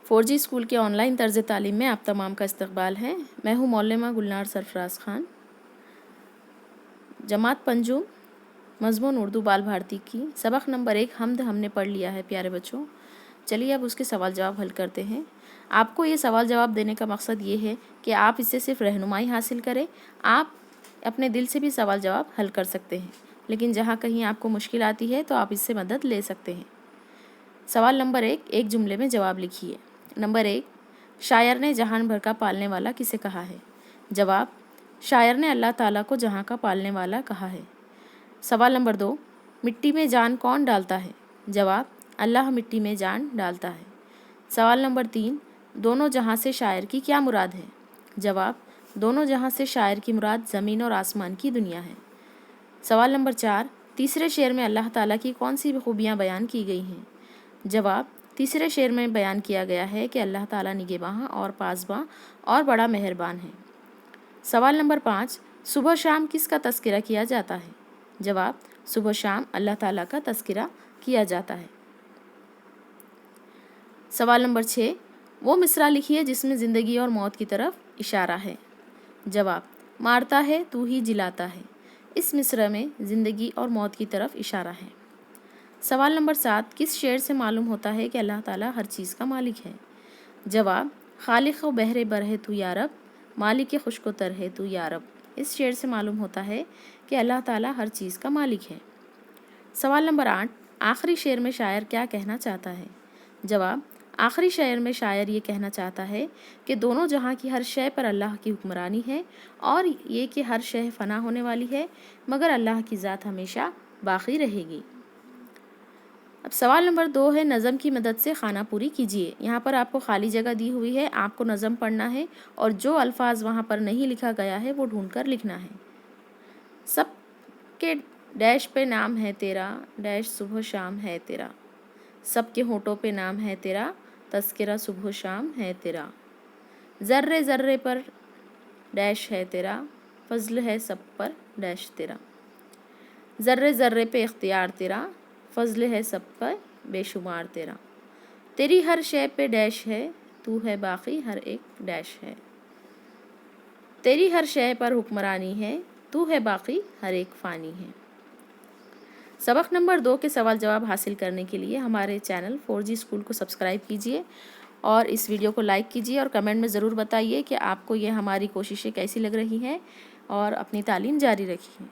4G school کے on line طرز تعلیم میں آپ تمام کا استقبال ہے۔ میں ہوں معلمہ گلنار سرفراز خان۔ جماعت پنجم، مضمون اردو بال بھارتی کی سبق نمبر 1 حمد ہم نے پڑھ لیا ہے پیارے بچوں۔ چلیے اب اس کے سوال جواب حل کرتے ہیں۔ آپ کو یہ سوال جواب دینے کا مقصد یہ ہے کہ آپ اس سے صرف رہنمائی حاصل کریں۔ آپ اپنے دل سے بھی سوال جواب حل کر سکتے ہیں، لیکن جہاں کہیں آپ کو مشکل آتی ہے تو آپ اس سے مدد لے سکتے ہیں۔ سوال نمبر 1 ایک جملے میں جواب لکھیے۔ نمبر 1، شاعر نے جہان بھر کا پالنے والا کسے کہا ہے؟ جواب، شاعر نے اللہ تعالیٰ کو جہاں کا پالنے والا کہا ہے۔ سوال نمبر 2، مٹی میں جان کون ڈالتا ہے؟ جواب، اللہ مٹی میں جان ڈالتا ہے۔ سوال نمبر 3، دونوں جہاں سے شاعر کی کیا مراد ہے؟ جواب، دونوں جہاں سے شاعر کی مراد زمین اور آسمان کی دنیا ہے۔ سوال نمبر 4، تیسرے شعر میں اللہ تعالیٰ کی کون سی خوبیاں بیان کی گئی ہیں؟ جواب، تیسرے شعر میں بیان کیا گیا ہے کہ اللہ تعالیٰ نگہباں اور پاسباں اور بڑا مہربان ہے۔ سوال نمبر 5، صبح شام کس کا تذکرہ کیا جاتا ہے؟ جواب، صبح شام اللہ تعالیٰ کا تذکرہ کیا جاتا ہے۔ سوال نمبر 6، وہ مصرع لکھیے جس میں زندگی اور موت کی طرف اشارہ ہے۔ جواب، مارتا ہے تو ہی جلاتا ہے۔ اس مصرع میں زندگی اور موت کی طرف اشارہ ہے۔ سوال نمبر 7، کس شعر سے معلوم ہوتا ہے کہ اللہ تعالیٰ ہر چیز کا مالک ہے؟ جواب، خالق و بحر بر ہے تو یا رب، مالک خشک و تر ہے تو یا رب۔ اس شعر سے معلوم ہوتا ہے کہ اللہ تعالیٰ ہر چیز کا مالک ہے۔ سوال نمبر 8، آخری شعر میں شاعر کیا کہنا چاہتا ہے؟ جواب، آخری شعر میں شاعر یہ کہنا چاہتا ہے کہ دونوں جہاں کی ہر شے پر اللہ کی حکمرانی ہے، اور یہ کہ ہر شے فنا ہونے والی ہے مگر اللہ کی ذات ہمیشہ باقی رہے گی۔ اب سوال نمبر 2 ہے، نظم کی مدد سے خانہ پوری کیجیے۔ یہاں پر آپ کو خالی جگہ دی ہوئی ہے، آپ کو نظم پڑھنا ہے اور جو الفاظ وہاں پر نہیں لکھا گیا ہے وہ ڈھونڈ کر لکھنا ہے۔ سب کے ڈیش پہ نام ہے تیرا، ڈیش صبح و شام ہے تیرا۔ سب کے ہونٹوں پہ نام ہے تیرا، تذکرہ صبح و شام ہے تیرا۔ ذرے ذرے پر ڈیش ہے تیرا، فضل ہے سب پر ڈیش تیرا۔ ذرے ذرے پہ اختیار تیرا، فضل ہے سب پر بے شمار تیرا۔ تیری ہر شے پہ ڈیش ہے، تو ہے باقی ہر ایک ڈیش ہے۔ تیری ہر شے پر حکمرانی ہے، تو ہے باقی ہر ایک فانی ہے۔ سبق نمبر 2 کے سوال جواب حاصل کرنے کے لیے ہمارے چینل 4G اسکول کو سبسکرائب کیجیے اور اس ویڈیو کو لائک کیجیے اور کمنٹ میں ضرور بتائیے کہ آپ کو یہ ہماری کوششیں کیسی لگ رہی ہیں، اور اپنی تعلیم جاری رکھیے۔